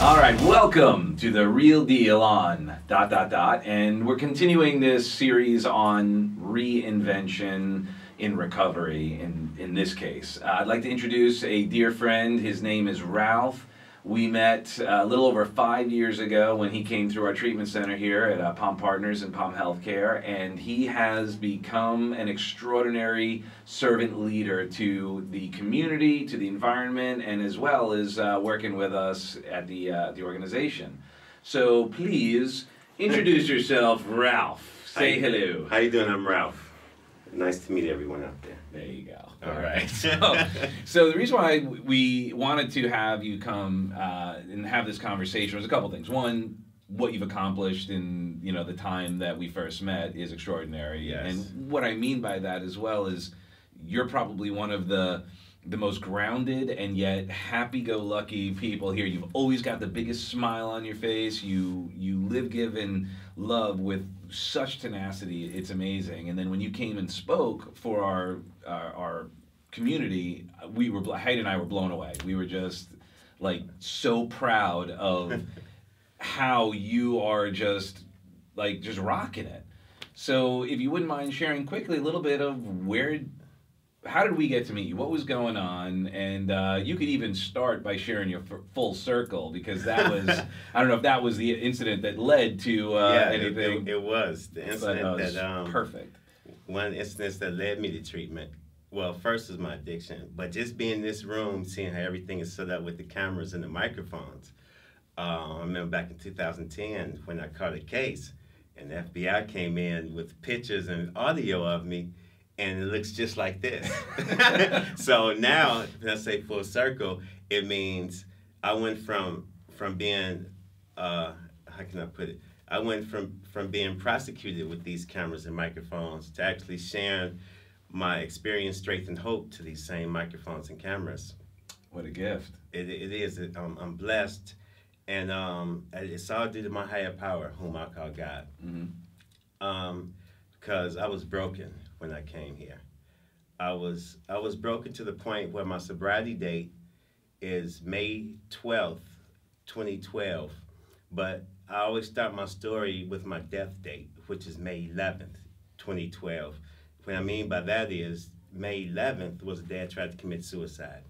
All right, welcome to the real deal on ... And we're continuing this series on reinvention in recovery. In this case, I'd like to introduce a dear friend. His name is Ralph. We met a little over 5 years ago when he came through our treatment center here at Palm Partners and Palm Healthcare, and he has become an extraordinary servant leader to the community, to the environment, and as well as working with us at the organization. So please introduce yourself, Ralph. Say hello. How you doing? I'm Ralph. Nice to meet everyone out there. There you go. All right. So the reason why we wanted to have you come and have this conversation was a couple things. One, what you've accomplished in the time that we first met is extraordinary. Yes. And what I mean by that as well is you're probably one of the most grounded and yet happy-go-lucky people here. You've always got the biggest smile on your face. You live, give, and love with such tenacity. It's amazing. And then when you came and spoke for our community, Heidi and I were blown away. We were just like so proud of how you are just rocking it. So if you wouldn't mind sharing quickly a little bit of how did we get to meet you? What was going on? And you could even start by sharing your full circle, because that was, I don't know if that was the incident that led to anything. It was the incident that perfect. One of the incidents that led me to treatment. Well, first was my addiction, but just being in this room, seeing how everything is set up with the cameras and the microphones. I remember back in 2010 when I caught a case, and the FBI came in with pictures and audio of me, and it looks just like this. So now, when I say full circle, it means I went from being, how can I put it? I went from being prosecuted with these cameras and microphones to actually sharing my experience, strength, and hope to these same microphones and cameras. What a gift. It is. I'm blessed. And it's all due to my higher power, whom I call God. Mm-hmm. Because I was broken when I came here. I was broken to the point where my sobriety date is May 12th, 2012. But I always start my story with my death date, which is May 11th, 2012. What I mean by that is May 11th was the day I tried to commit suicide.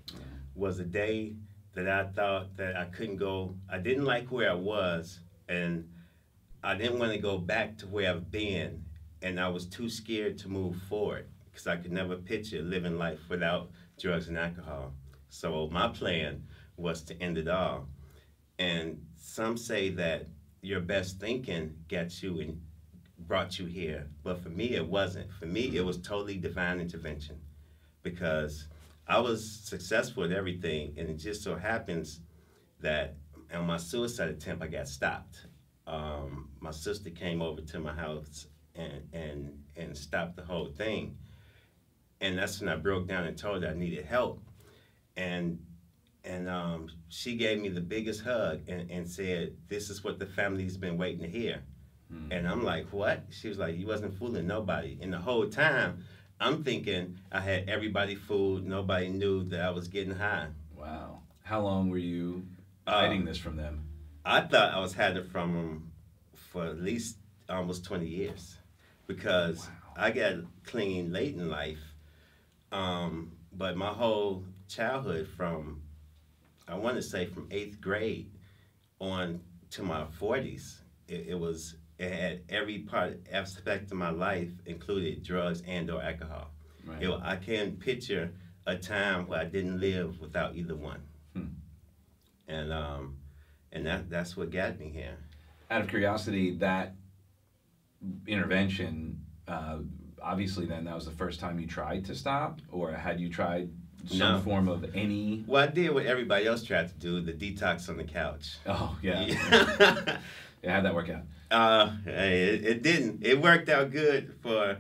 Was a day that I thought that I couldn't go. I didn't like where I was, and I didn't want to go back to where I've been, and I was too scared to move forward because I could never picture living life without drugs and alcohol. So my plan was to end it all. And some say that your best thinking got you and brought you here, but for me it wasn't. For me it was totally divine intervention, because I was successful at everything, and it just so happens that on my suicide attempt I got stopped. My sister came over to my house and stopped the whole thing, and that's when I broke down and told her I needed help, and she gave me the biggest hug and said, "This is what the family's been waiting to hear." And I'm like, what? She was like, "You wasn't fooling nobody." And the whole time, I'm thinking I had everybody fooled. Nobody knew that I was getting high. Wow. How long were you hiding this from them? I thought I was hiding from them for at least almost 20 years, because I got clean late in life. But my whole childhood from, I want to say from 8th grade on to my 40s, it had every aspect of my life included drugs and or alcohol. Right. I can't picture a time where I didn't live without either one. And that's what got me here. Out of curiosity, that intervention, obviously then that was the first time you tried to stop, or had you tried some form of any? Well, I did what everybody else tried to do, the detox on the couch. Oh, yeah. Yeah, how'd that work out? It didn't. It worked out good for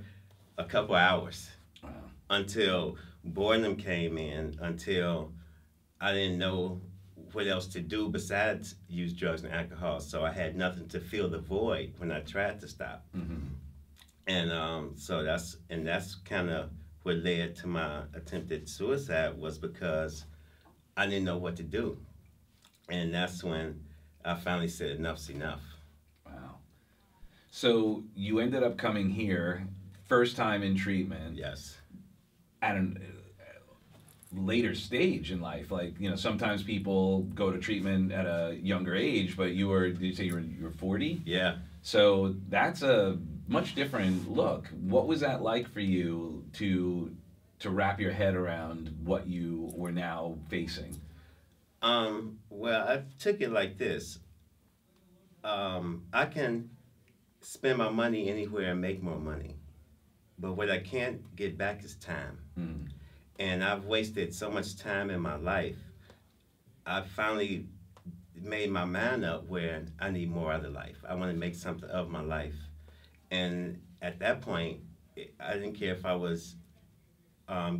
a couple hours. Wow. Until boredom came in, until I didn't know what else to do besides use drugs and alcohol. So I had nothing to fill the void when I tried to stop. Mm-hmm. And so that's kind of what led to my attempted suicide, was because I didn't know what to do. And that's when I finally said enough's enough. Wow. So you ended up coming here, first time in treatment. Yes. At a later stage in life. Like, you know, sometimes people go to treatment at a younger age, but did you say you were 40? Yeah. So that's a much different look. What was that like for you to wrap your head around what you were now facing? Well, I took it like this. I can spend my money anywhere and make more money. But what I can't get back is time. Mm. And I've wasted so much time in my life. I finally made my mind up where I need more out of life. I want to make something of my life. And at that point, I didn't care if I was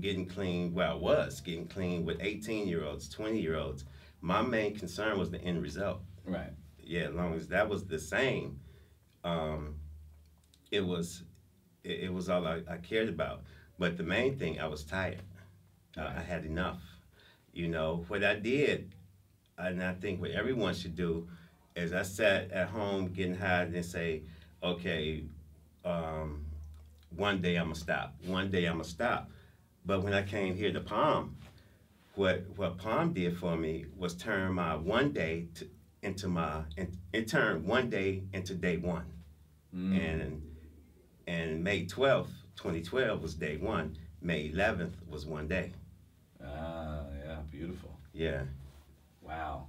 getting clean. Well, I was getting clean with 18-year-olds, 20-year-olds. My main concern was the end result. Right. Yeah, as long as that was the same, it was all I cared about. But the main thing, I was tired. I had enough. You know, what I did, and I think what everyone should do, is I sat at home getting high and say, okay, one day I'm going to stop. One day I'm going to stop. But when I came here to Palm, what Palm did for me was turn my one day it turned one day into day one. Mm. And May 12th, 2012 was day one. May 11th was one day. Ah, yeah, beautiful. Yeah. Wow.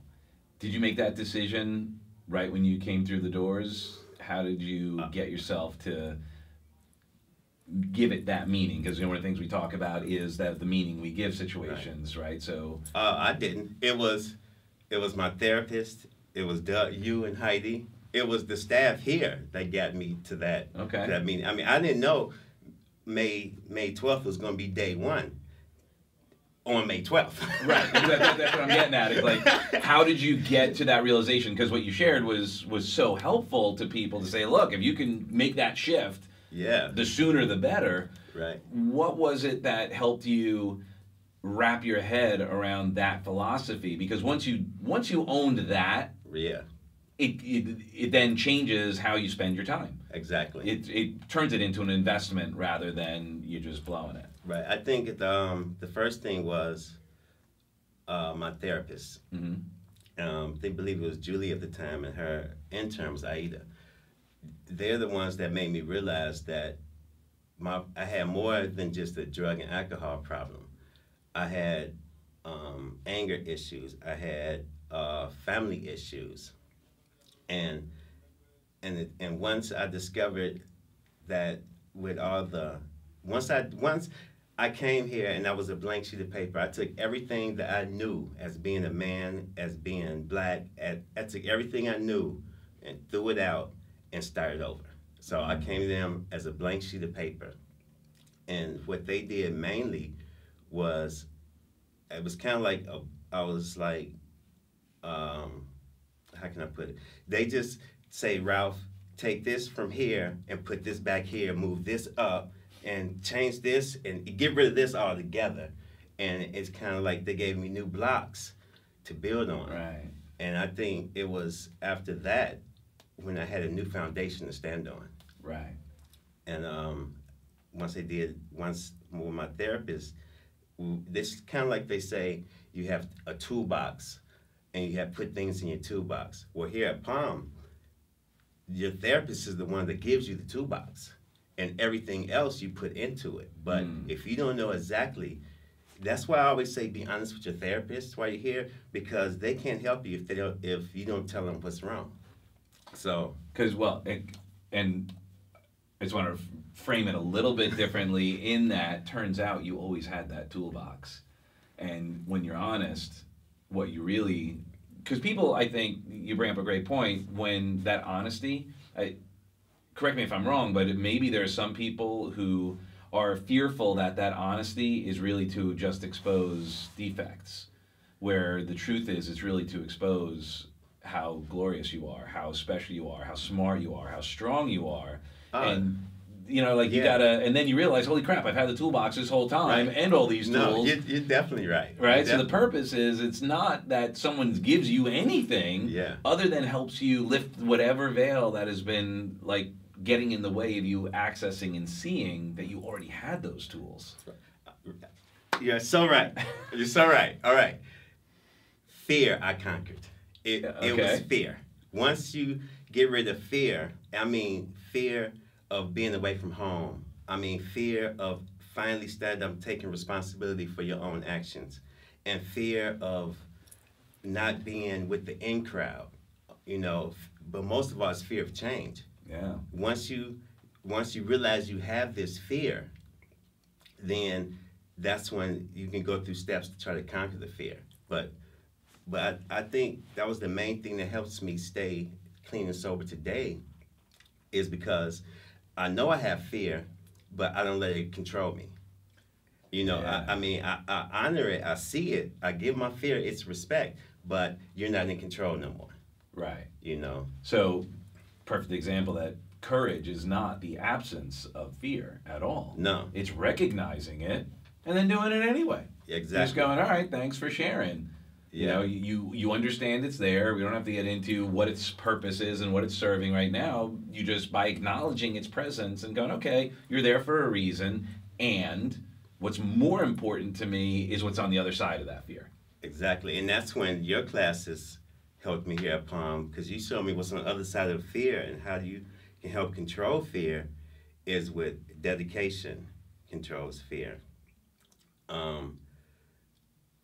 Did you make that decision right when you came through the doors? How did you get yourself to give it that meaning? Because, you know, one of the things we talk about is that the meaning we give situations, right? So I didn't. It was my therapist. It was you and Heidi. It was the staff here that got me to that. Okay. To that meaning. I mean, I didn't know May 12th was going to be day one on May 12th. Right. That's what I'm getting at. It's like, how did you get to that realization? Because what you shared was so helpful to people to say, look, if you can make that shift, yeah, the sooner the better. Right. What was it that helped you wrap your head around that philosophy? Because once you owned that, yeah, it then changes how you spend your time. Exactly. It turns it into an investment rather than you just blowing it. Right. I think the first thing was my therapist. Mm-hmm. They believe it was Julie at the time, and her intern was Aida. They're the ones that made me realize that I had more than just a drug and alcohol problem. I had anger issues. I had family issues, and once I discovered that with all the once I came here and I was a blank sheet of paper, I took everything that I knew as being a man, as being black. I took everything I knew and threw it out and started over. So I came to them as a blank sheet of paper, and what they did mainly was, it was kind of like I was like, how can I put it? They just say, Ralph, take this from here and put this back here, move this up, and change this and get rid of this altogether. And it's kind of like they gave me new blocks to build on. Right. And I think it was after that when I had a new foundation to stand on. Right. And once with my therapist, this kind of like they say, you have a toolbox and you have put things in your toolbox. Well, here at Palm, your therapist is the one that gives you the toolbox, and everything else you put into it. But if you don't know exactly, that's why I always say be honest with your therapist while you're here, because they can't help you if you don't tell them what's wrong. So, because and I just want to frame it a little bit differently. In that, turns out you always had that toolbox, and when you're honest, what you really, because people, I think you bring up a great point when that honesty. Correct me if I'm wrong, but maybe there are some people who are fearful that honesty is really to just expose defects, where the truth is it's really to expose how glorious you are, how special you are, how smart you are, how strong you are. And you know, like you gotta, and then you realize, holy crap, I've had the toolbox this whole time and all these tools. No, you're definitely right. Right? So the purpose is, it's not that someone gives you anything other than helps you lift whatever veil that has been like getting in the way of you accessing and seeing that you already had those tools. You're so right. You're so right. All right. Fear I conquered. It was fear. Once you get rid of fear, I mean fear of being away from home. I mean fear of finally standing up, taking responsibility for your own actions, and fear of not being with the in crowd, you know. But most of all, it's fear of change. Yeah. Once you realize you have this fear, then that's when you can go through steps to try to conquer the fear. But I think that was the main thing that helps me stay clean and sober today, is because I know I have fear, but I don't let it control me. You know, I mean, I honor it, I see it, I give my fear its respect, but you're not in control no more. Right. You know? So, perfect example that courage is not the absence of fear at all. No. It's recognizing it and then doing it anyway. Exactly. Just going, all right, thanks for sharing. You know, you understand it's there. We don't have to get into what its purpose is and what it's serving right now. You just, by acknowledging its presence and going, okay, you're there for a reason, and what's more important to me is what's on the other side of that fear. Exactly, and that's when your classes helped me here at Palm, because you showed me what's on the other side of fear and how you can help control fear is with dedication controls fear.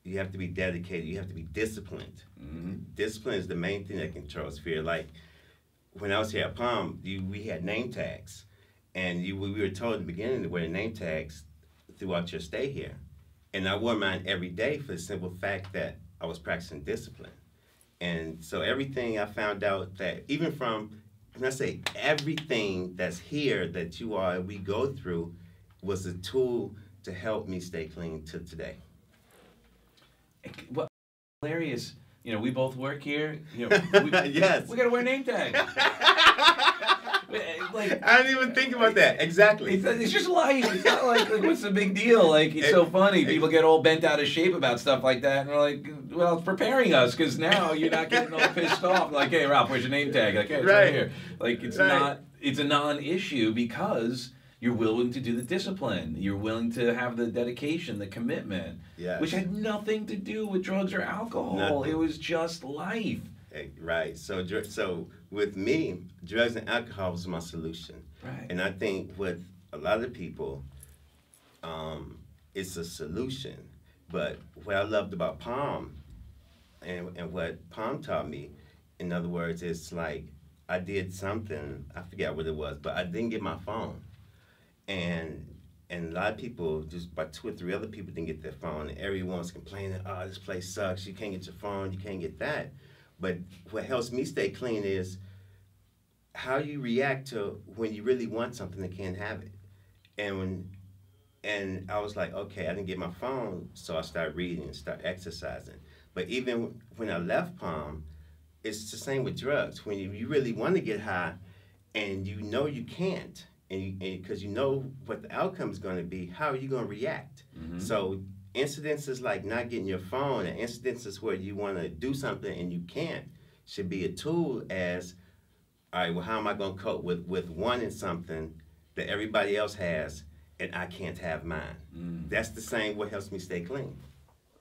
You have to be dedicated. You have to be disciplined. Mm-hmm. Discipline is the main thing that controls fear. Like when I was here at Palm, we had name tags, and we were told in the beginning to wear name tags throughout your stay here. And I wore mine every day for the simple fact that I was practicing discipline. And so everything I found out that even from, when I say everything that's here that we go through was a tool to help me stay clean to today. Well, hilarious. You know, we both work here. You know, yes. We got to wear name tags. Like, I didn't even think about that. Exactly. It's just life. It's not like what's the big deal? Like, it's so funny. People get all bent out of shape about stuff like that, and we're like, well, it's preparing us, because now you're not getting all pissed off. Like, hey, Ralph, where's your name tag? Like, hey, it's right here. Like, it's not. It's a non-issue because you're willing to do the discipline. You're willing to have the dedication, the commitment, which had nothing to do with drugs or alcohol. Nothing. It was just life. Right. So with me, drugs and alcohol was my solution. Right. And I think with a lot of people, it's a solution. But what I loved about Palm and what Palm taught me, in other words, it's like I did something, I forget what it was, but I didn't get my phone. And a lot of people, just about 2 or 3 other people didn't get their phone. And everyone's complaining, oh, this place sucks, you can't get your phone, you can't get that. But what helps me stay clean is how you react to when you really want something and can't have it. And I was like, okay, I didn't get my phone, so I started reading and started exercising. But even when I left Palm, it's the same with drugs. When you really want to get high and you know you can't, and because you know what the outcome is going to be, how are you going to react? Mm-hmm. So incidences like not getting your phone and incidences where you want to do something and you can't should be a tool as, all right, well, how am I going to cope with wanting something that everybody else has and I can't have mine? Mm. That's the same what helps me stay clean.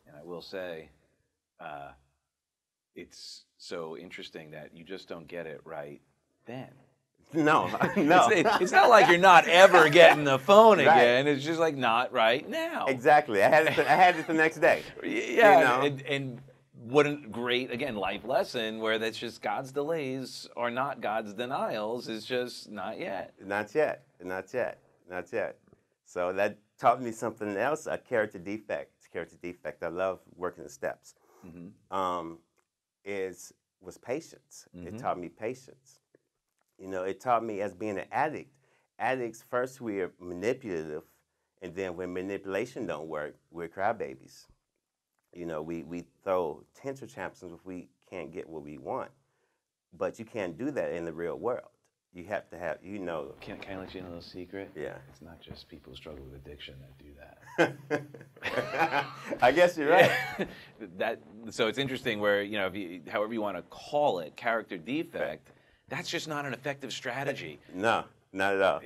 And I will say, it's so interesting that you just don't get it right then. No. It's not like you're not ever getting the phone again. Right. It's just like not right now. Exactly. I had it the next day. Yeah. You know? And what a great, again, life lesson where that's just God's delays are not God's denials. It's just not yet. Not yet. So that taught me something else, a character defect. I love working the steps. Mm-hmm. Was patience. Mm-hmm. It taught me patience. You know, it taught me as being an addict. Addicts, first we're manipulative, and then when manipulation don't work, we're crybabies. You know, we throw temper tantrums if we can't get what we want. But you can't do that in the real world. you have to have, you know. Can I let you in a little secret? Yeah. It's not just people who struggle with addiction that do that. I guess you're right. So it's interesting where, you know, however you want to call it, character defect, that's just not an effective strategy. No, not at all.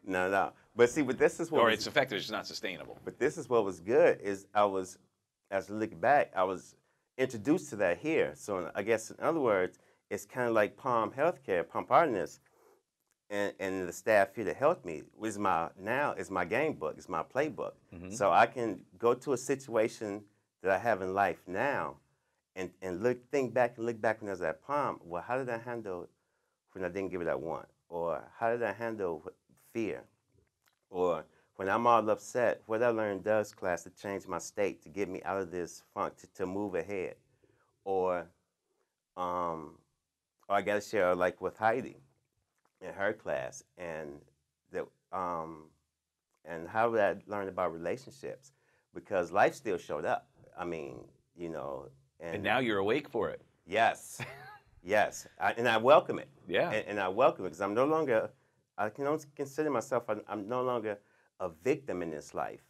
Not at all. But see, but this is what it's effective, it's just not sustainable. But this is what was good is as I look back, I was introduced to that here. So I guess in other words, it's kind of like Palm Healthcare, Palm Partners, and the staff here to help me is my game book, it's my playbook. So I can go to a situation that I have in life now, and think back when I was at Palm. Well, how did I handle when I didn't give it I want, or how did I handle fear, or when I'm all upset, what I learned does class to change my state to get me out of this funk to move ahead, or I got to share like with Heidi in her class, and how did I learn about relationships? Because life still showed up. I mean, you know. And now you're awake for it. Yes, yes, and I welcome it. Yeah. And I welcome it because I'm no longer, I can only consider myself, I'm no longer a victim in this life.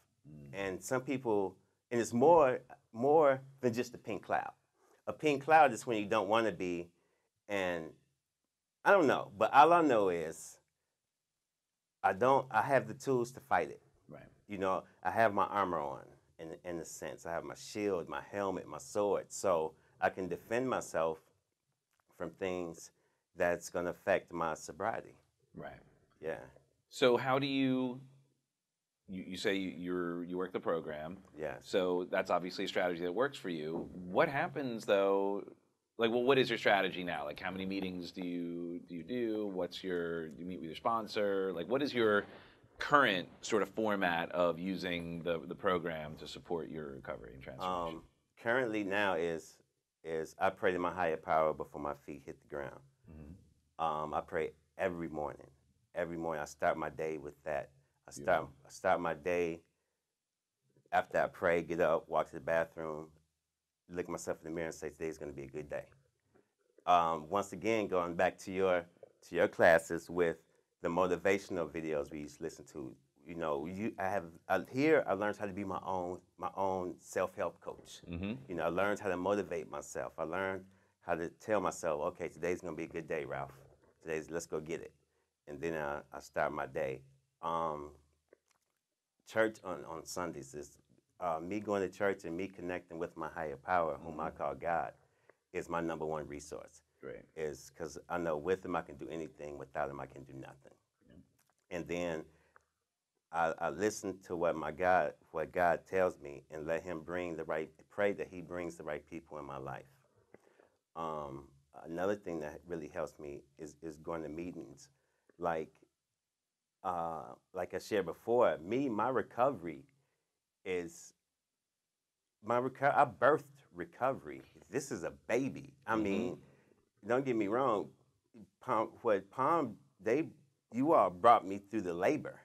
And some people, and it's more than just a pink cloud. A pink cloud is when you don't want to be, and I don't know, but all I know is I have the tools to fight it. Right. You know, I have my armor on, in a sense. I have my shield, my helmet, my sword, so I can defend myself from things that's going to affect my sobriety. Right. Yeah. So how do you say you work the program? Yes. So that's obviously a strategy that works for you. What happens though? Like, well, what is your strategy now? Like, how many meetings do you do? Do you meet with your sponsor? Like, what is your current sort of format of using the program to support your recovery and transformation? Currently now is I pray to my higher power before my feet hit the ground. I pray every morning. Every morning I start my day with that. I start my day after I pray, get up, walk to the bathroom, look myself in the mirror and say, today's going to be a good day. Once again, going back to your classes with the motivational videos we used to listen to, you know, I learned how to be my own self-help coach. You know, I learned how to motivate myself. I learned how to tell myself, okay, today's going to be a good day, Ralph. Let's go get it. And then I start my day. Church on Sundays is me going to church and me connecting with my higher power, whom I call God, is my number one resource. Great. Is because I know with him I can do anything, without him I can do nothing. And then I listen to what God tells me, and let him pray that he brings the right people in my life. Another thing that really helps me is going to meetings. Like I shared before, my recovery is I birthed recovery. This is a baby. I mean, don't get me wrong. You all brought me through the labor.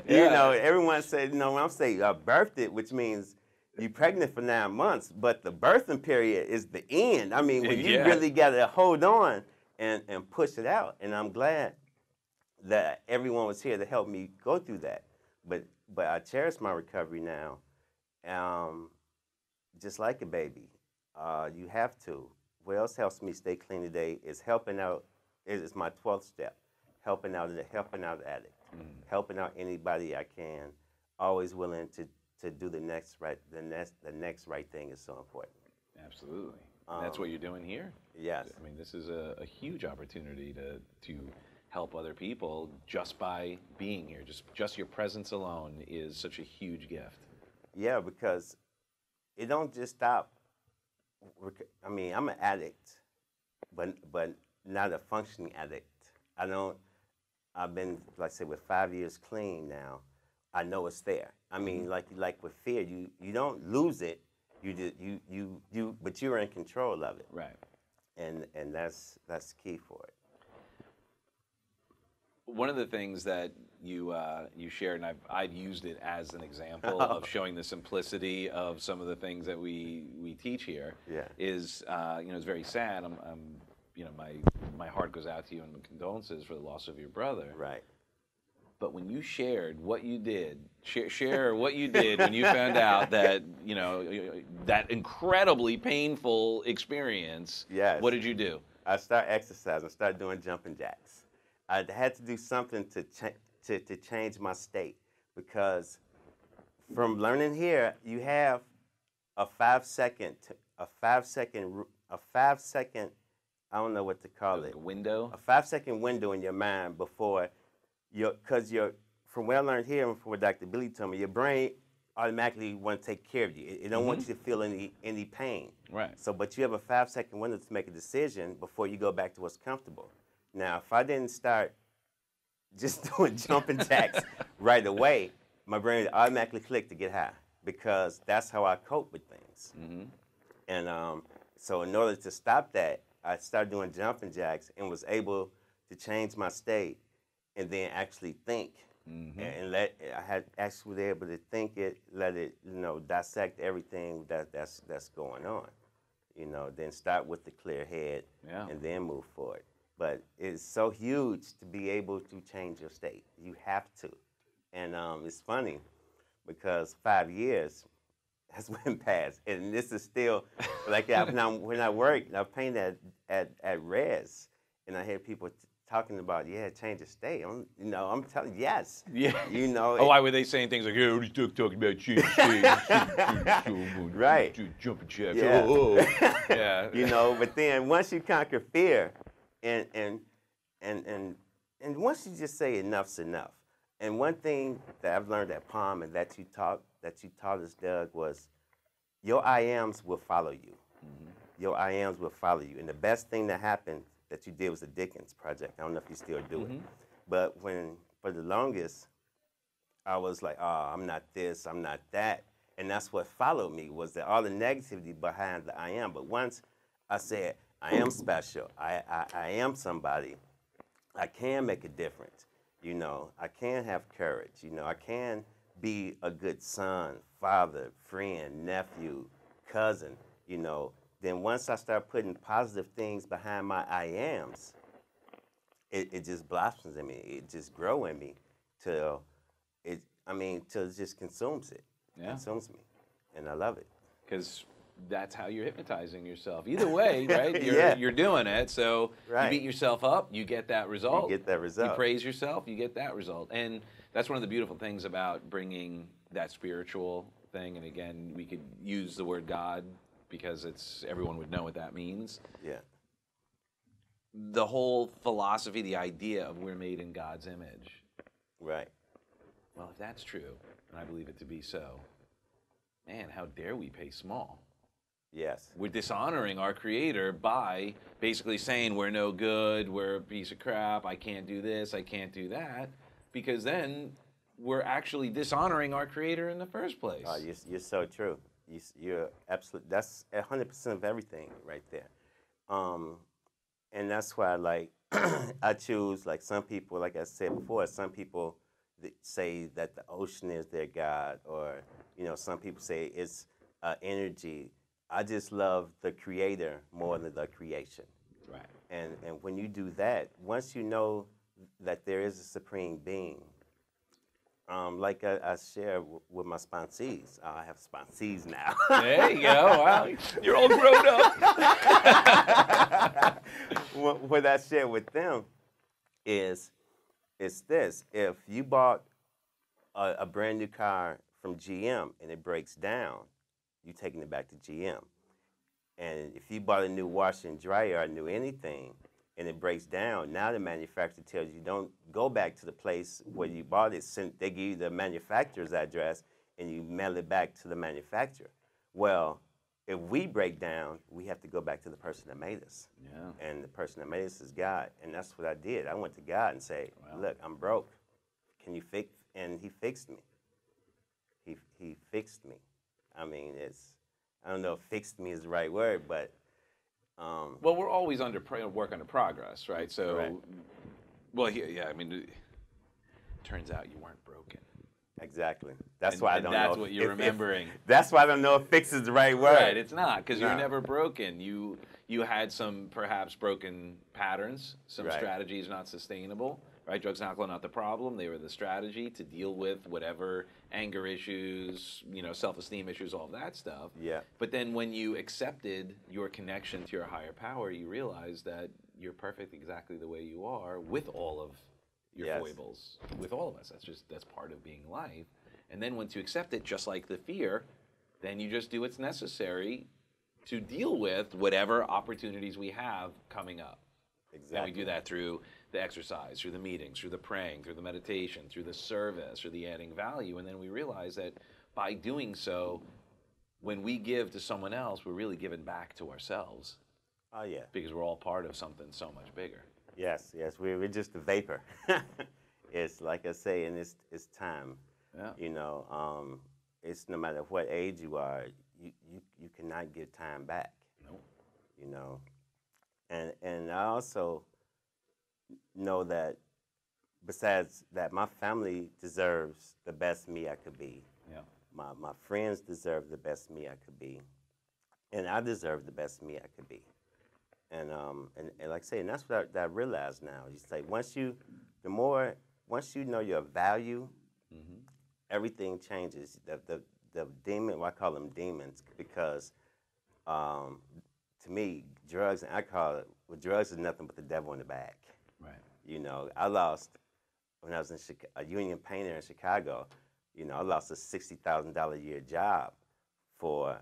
You know, everyone said, you know, when I'm saying I birthed it, which means you're pregnant for 9 months, but the birthing period is the end. I mean, when you really got to hold on and push it out. And I'm glad that everyone was here to help me go through that. But I cherish my recovery now, just like a baby. You have to. What else helps me stay clean today is helping out. It's my 12th step, helping out the addict, helping out anybody I can. Always willing to do the next right thing is so important. Absolutely. That's what you're doing here. Yes. I mean, this is a huge opportunity to help other people just by being here. Just your presence alone is such a huge gift. Yeah, because it don't just stop. I mean, I'm an addict, but not a functioning addict. I've been, like I said, with 5 years clean now. I know it's there. I mean, like with fear, you don't lose it. But you're in control of it. Right. And that's key for it. One of the things that you shared, and I've used it as an example of showing the simplicity of some of the things that we teach here. Yeah. Is it's very sad. My my heart goes out to you and condolences for the loss of your brother. Right. But when you shared what you did, share what you did when you found out that, you know, that incredibly painful experience. Yes. What did you do? I started exercising, started doing jumping jacks. I had to do something to change my state, because from learning here, you have a 5 second, I don't know what to call it. A window? A 5 second window in your mind before from what I learned here and from what Dr. Billy told me, your brain automatically want to take care of you. It don't want you to feel any pain. Right. So, but you have a 5 second window to make a decision before you go back to what's comfortable. Now, if I didn't start just doing jumping jacks right away, my brain would automatically click to get high, because that's how I cope with things. And so in order to stop that, I started doing jumping jacks and was able to change my state and then actually think. And I had actually been able to think it, let it, you know, dissect everything that's going on. You know, then start with the clear head and then move forward. But it's so huge to be able to change your state. You have to. And it's funny because 5 years has went past, and this is still like when I worked, I painted at Res, and I hear people talking about change your state. I'm telling yes. Yeah. You know. Why were they saying things like, "Oh, he's talking about change state, right? Jumping jacks." Yeah. Yeah. You know, but then once you conquer fear, and once you just say enough's enough. And one thing that I've learned at Palm and that you taught us, Doug, was your I ams will follow you. Your I ams will follow you. And the best thing that happened that you did was the Dickens Project. I don't know if you still do it. But for the longest, I was like, oh, I'm not this, I'm not that. And that's what followed me, was that all the negativity behind the I am. But once I said, I am special, I am somebody, I can make a difference. You know, I can have courage. You know, I can be a good son, father, friend, nephew, cousin. You know, then once I start putting positive things behind my I ams, it just blossoms in me. It just grows in me till it just consumes it. Yeah. Consumes me, and I love it. Because that's how you're hypnotizing yourself. Either way, right? You're doing it. So you beat yourself up, you get that result. You get that result. You praise yourself, you get that result. And that's one of the beautiful things about bringing that spiritual thing. And again, we could use the word God because everyone would know what that means. Yeah. The whole philosophy, the idea of we're made in God's image. Right. Well, if that's true, and I believe it to be so, man, how dare we pay small? Yes. We're dishonoring our Creator by basically saying we're no good, we're a piece of crap, I can't do this, I can't do that, because then we're actually dishonoring our Creator in the first place. Oh, you're so true. You're absolutely, that's 100% of everything right there. And that's why, like, I choose, like, some people, like I said before, some people say that the ocean is their God, or, you know, some people say it's energy. I just love the Creator more than the creation. Right. And when you do that, once you know that there is a supreme being, like I share with my sponsees. I have sponsees now. There you go. Wow. You're all grown up. What I share with them is this. If you bought a brand new car from GM and it breaks down, you're taking it back to GM. And if you bought a new washer and dryer or new anything and it breaks down, now the manufacturer tells you don't go back to the place where you bought it. They give you the manufacturer's address and you mail it back to the manufacturer. Well, if we break down, we have to go back to the person that made us. Yeah. And the person that made us is God. And that's what I did. I went to God and said, look, I'm broke. Can you fix? And he fixed me. He fixed me. I mean, I don't know if fixed me is the right word, but. Well, we're always work under progress, right? So, right. Well, yeah, I mean, it turns out you weren't broken. Exactly. That's why I don't know. That's what you're remembering. That's why I don't know if fix is the right word. Right, it's not, because you're never broken. You you had some perhaps broken patterns, some Right. strategies not sustainable, right? Drugs and alcohol not the problem; they were the strategy to deal with whatever anger issues, self-esteem issues, all of that stuff. Yeah. But then when you accepted your connection to your higher power, you realized that you're perfect exactly the way you are, with all of your Yes. foibles, with all of us. That's part of being life. And then once you accept it, just like the fear, then you just do what's necessary to deal with whatever opportunities we have coming up. Exactly. And we do that through the exercise, through the meetings, through the praying, through the meditation, through the service, through the adding value. And then we realize that by doing so, when we give to someone else, we're really giving back to ourselves. Oh, yeah. Because we're all part of something so much bigger. Yes, we're just a vapor. It's like I say, and it's time. Yeah. It's no matter what age you are, you cannot get time back. Nope. And I also know that besides that, my family deserves the best me I could be. Yeah. My friends deserve the best me I could be, and I deserve the best me I could be. And like I say, and that's what I realize now. You say once you know your value, everything changes. The demon, well, I call them demons, because to me, drugs and alcohol, drugs is nothing but the devil in the bag. Right. I lost, when I was a union painter in Chicago, I lost a $60,000 a year job for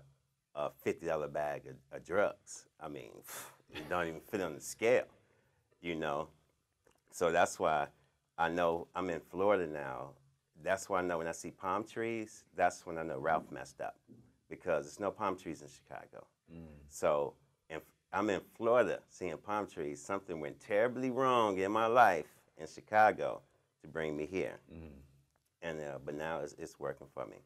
a $50 bag of drugs. I mean, it don't even fit on the scale, So that's why I know I'm in Florida now. That's why I know when I see palm trees, that's when I know Ralph messed up, because there's no palm trees in Chicago. So if I'm in Florida seeing palm trees, something went terribly wrong in my life in Chicago to bring me here. But now it's working for me.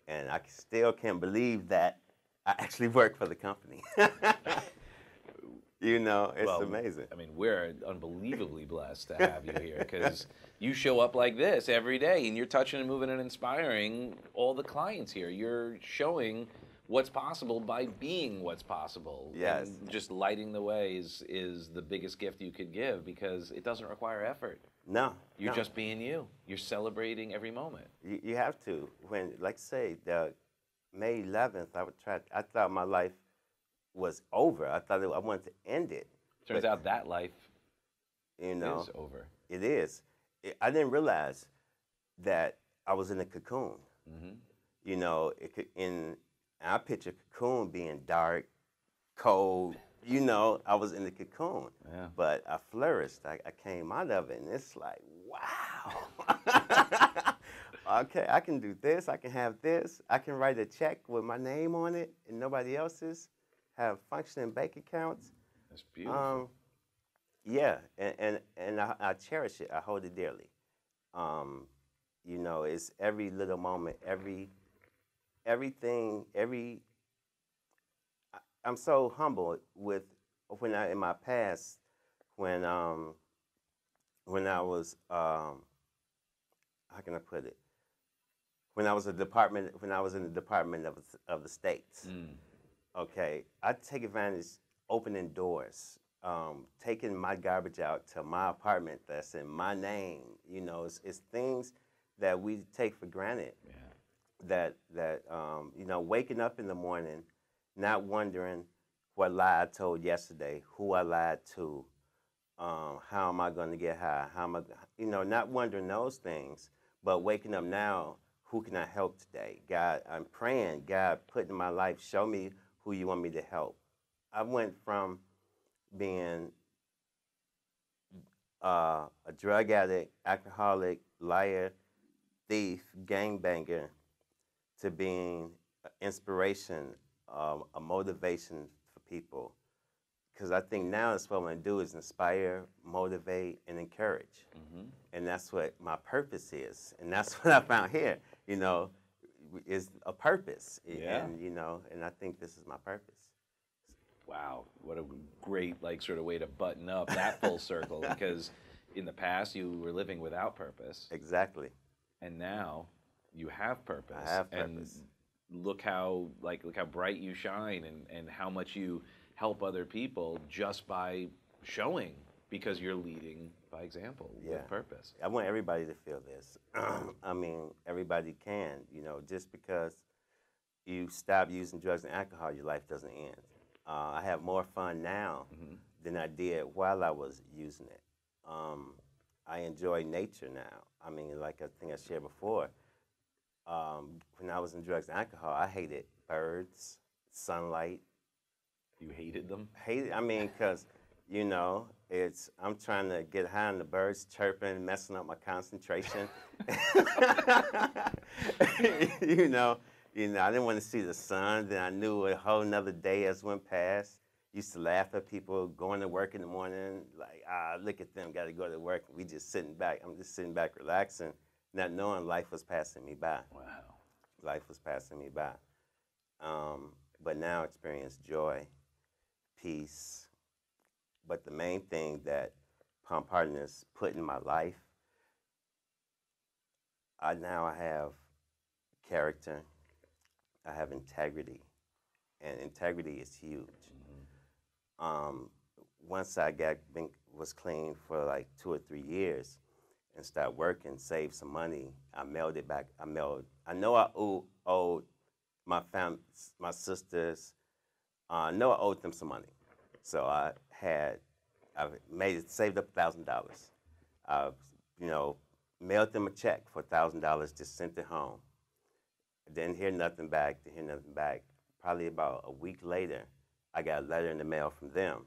And I still can't believe that I actually work for the company. It's amazing. I mean, we're unbelievably blessed to have you here, because you show up like this every day, and you're touching and moving and inspiring all the clients here. You're showing what's possible by being what's possible. Yes. And just lighting the way is the biggest gift you could give, because it doesn't require effort. No. You're just being you. You're celebrating every moment. You have to. When, like say, the May 11th, I thought my life was over. I wanted to end it. Turns out that life is over. It is. I didn't realize that I was in a cocoon. I picture cocoon being dark, cold. I was in the cocoon. Yeah. But I flourished. I came out of it, and it's like, wow. Okay, I can do this. I can have this. I can write a check with my name on it and nobody else's. Have functioning bank accounts. That's beautiful. Yeah, and I cherish it. I hold it dearly. It's every little moment, everything. I'm so humble with in my past, when I was how can I put it? When I was in the Department of the States. Okay, I take advantage, opening doors, taking my garbage out to my apartment that's in my name. It's things that we take for granted. Yeah. That waking up in the morning, not wondering what lie I told yesterday, who I lied to, how am I going to get high, not wondering those things, but waking up now, who can I help today? God, I'm praying, God, put in my life, show me who you want me to help. I went from being a drug addict, alcoholic, liar, thief, gangbanger, to being an inspiration, a motivation for people. Because I think now that's what I want to do, is inspire, motivate, and encourage. And that's what my purpose is. And that's what I found here, is a purpose. Yeah. And I think this is my purpose. Wow, what a great sort of way to button up that full circle, because in the past you were living without purpose. Exactly. And now you have purpose. I have purpose. And look how bright you shine, and how much you help other people just by showing, because you're leading by example with purpose. I want everybody to feel this. I mean, everybody can, you know, just because you stop using drugs and alcohol, your life doesn't end. I have more fun now than I did while I was using it. I enjoy nature now. I mean, like I think I shared before, when I was in drugs and alcohol, I hated birds, sunlight. You hated them? Hated, I mean, because, you know, I'm trying to get high on the birds chirping, messing up my concentration. you know, I didn't want to see the sun. Then I knew a whole nother day as went past. Used to laugh at people going to work in the morning, like, look at them, got to go to work. We just sitting back. I'm just sitting back relaxing, not knowing life was passing me by. Wow. Life was passing me by. But now I experience joy, peace. But the main thing that Palm Partners put in my life, now I have character, I have integrity, and integrity is huge. Once I was clean for like 2 or 3 years and started working, saved some money, I mailed it back. I know I owed my sisters, I know I owed them some money. So I saved up $1,000. You know, mailed them a check for $1,000, just sent it home. Didn't hear nothing back, Probably about a week later, I got a letter in the mail from them.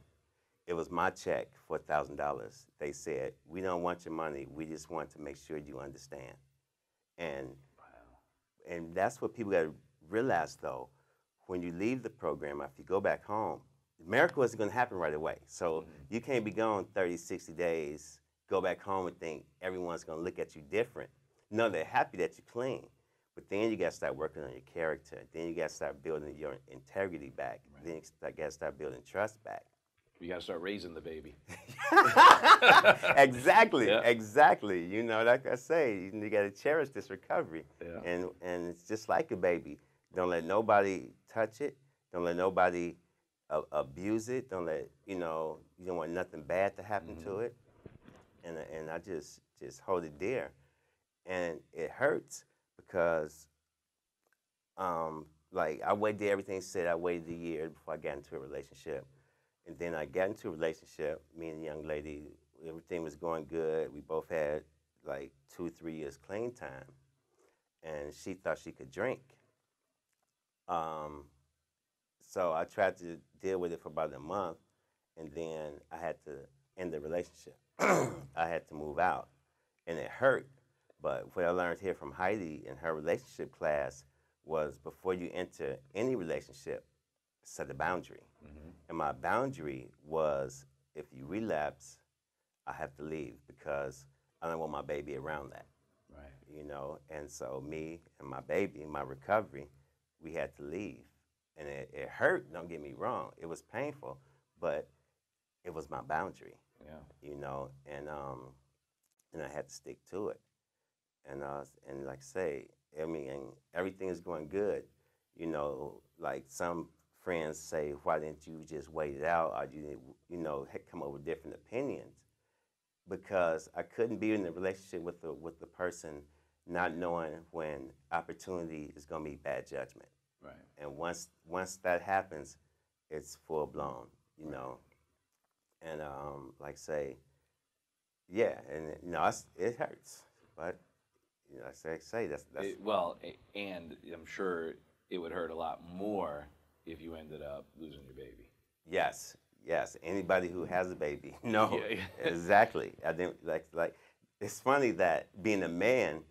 It was my check for $1,000. They said, we don't want your money, we just want to make sure you understand. And, and that's what people gotta realize though, when you leave the program, if you go back home, the miracle isn't gonna happen right away. So you can't be gone 30, 60 days, go back home and think everyone's gonna look at you different. No, they're happy that you're clean. But then you got to start working on your character. Then you got to start building your integrity back. Right. Then you got to start building trust back. You got to start raising the baby. Exactly, exactly. You know, like I say, you got to cherish this recovery. Yeah. And it's just like a baby. Don't let nobody touch it. Don't let nobody abuse it. Don't let, you don't want nothing bad to happen to it. And I just hold it dear. And it hurts. Because, like, did everything said. I waited a year before I got into a relationship. And then I got into a relationship, me and a young lady, everything was going good. We both had, like, 2 or 3 years clean time. And she thought she could drink. So I tried to deal with it for about a month. And then I had to end the relationship. I had to move out. And it hurt. But what I learned here from Heidi in her relationship class was before you enter any relationship, set a boundary. And my boundary was, if you relapse, I have to leave because I don't want my baby around that. Right. And so me and my baby, my recovery, we had to leave. And it hurt, don't get me wrong. It was painful, but it was my boundary. Yeah. And I had to stick to it. And like I say, I mean, everything is going good. Like some friends say, why didn't you just wait it out? Or you come up with different opinions. Because I couldn't be in a relationship with the person not knowing when opportunity is going to be bad judgment. Right. And once that happens, it's full blown, know. And like I say, yeah, and it hurts, but. I say that's and I'm sure it would hurt a lot more if you ended up losing your baby. Yes. Anybody who has a baby, no, exactly. I think like it's funny that being a man,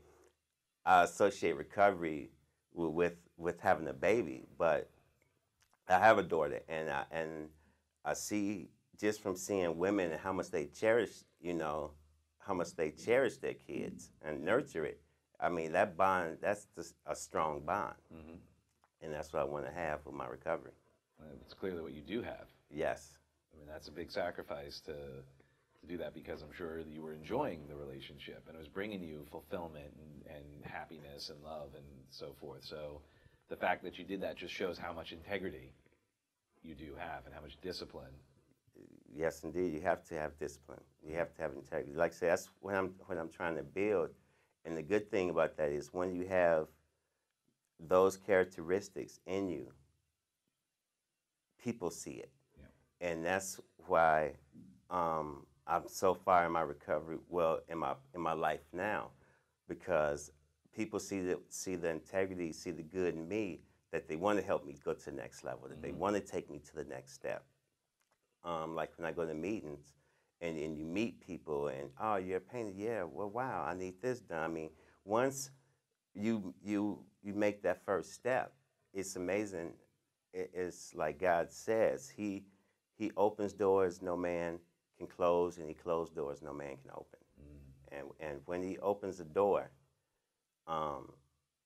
I associate recovery with having a baby, but I have a daughter, and I see just from seeing women and how much they cherish, how much they cherish their kids and nurture it. I mean, that bond, that's just a strong bond. And that's what I want to have with my recovery. It's clearly what you do have. Yes. I mean, that's a big sacrifice to do that, because I'm sure you were enjoying the relationship and it was bringing you fulfillment and happiness and love and so forth. So the fact that you did that just shows how much integrity you do have and how much discipline. Yes, indeed. You have to have discipline. You have to have integrity. Like I say, that's what I'm trying to build. And the good thing about that is when you have those characteristics in you, people see it. Yeah. And that's why I'm so far in my recovery, well, in my life now, because people see the integrity, see the good in me, that they want to help me go to the next level, that they want to take me to the next step. Like when I go to meetings and you meet people and, oh, you're a painter, yeah, well, wow, I need this done. I mean, once you make that first step, it's amazing. It's like God says, he opens doors no man can close, and he closed doors no man can open. And when he opens a door,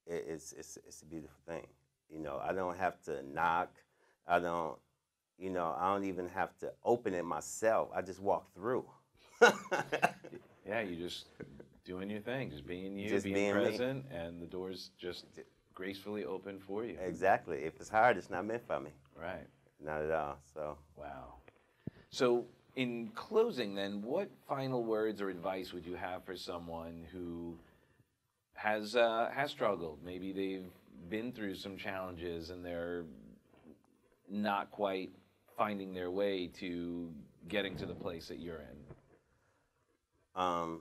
it's a beautiful thing. You know, I don't have to knock. I don't even have to open it myself. I just walk through. Yeah, you just doing your thing, just being you, just being present, and the doors just gracefully open for you. Exactly. If it's hard, it's not meant for me. Right. Not at all. So. Wow. So, in closing, then, what final words or advice would you have for someone who has struggled? Maybe they've been through some challenges and they're not quite finding their way to getting to the place that you're in.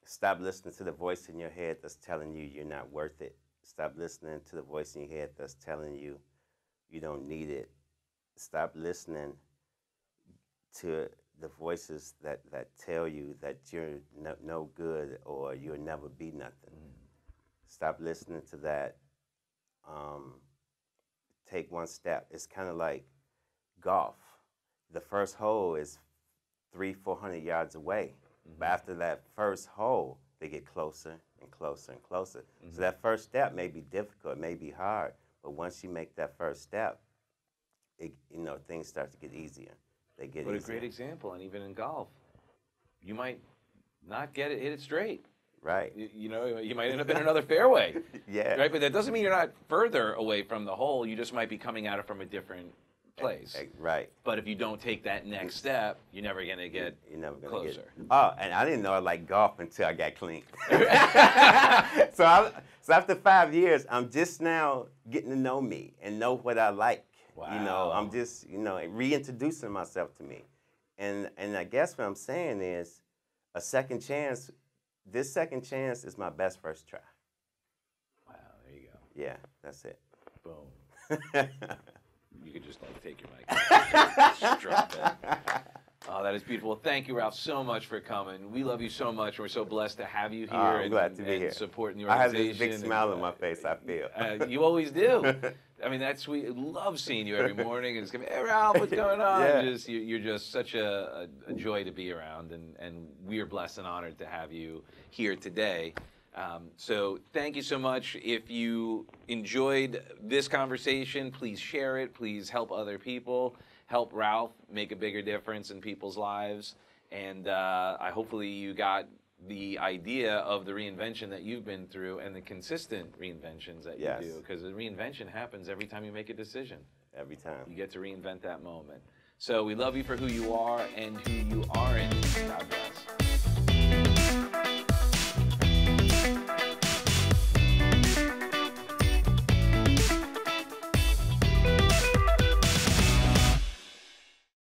Stop listening to the voice in your head that's telling you you're not worth it. Stop listening to the voice in your head that's telling you you don't need it. Stop listening to the voices that tell you that you're no good or you'll never be nothing. Stop listening to that. Take one step. It's kind of like golf. The first hole is 300-400 yards away. But after that first hole, they get closer and closer and closer. So that first step may be difficult, it may be hard, but once you make that first step, things start to get easier. They get easier. What a great example, and even in golf, you might not hit it straight. Right. You might end up in another fairway. Yeah. Right, but that doesn't mean you're not further away from the hole. You just might be coming at it from a different place. Right. But if you don't take that next step, you're never going to get closer. Oh, and I didn't know I liked golf until I got clean. So after 5 years, I'm just now getting to know me and know what I like. Wow. I'm just, reintroducing myself to me. And I guess what I'm saying is a second chance. This second chance is my best first try. Wow, there you go. Yeah, that's it. Boom. You could just take your mic. Just drop it. Oh, that is beautiful. Well, thank you, Ralph, so much for coming. We love you so much. We're so blessed to have you here. I'm glad to be here. Supporting the organization. I have this big smile on my face, I feel. You always do. I mean, that's sweet. Love seeing you every morning. It's going to be, hey, Ralph, what's going on? Yeah. You're just such a joy to be around, and we are blessed and honored to have you here today. So thank you so much. If you enjoyed this conversation, please share it. Please help other people. Help Ralph make a bigger difference in people's lives. And hopefully you got the idea of the reinvention that you've been through and the consistent reinventions that you do. Because the reinvention happens every time you make a decision. Every time. You get to reinvent that moment. So we love you for who you are and who you aren't. God bless.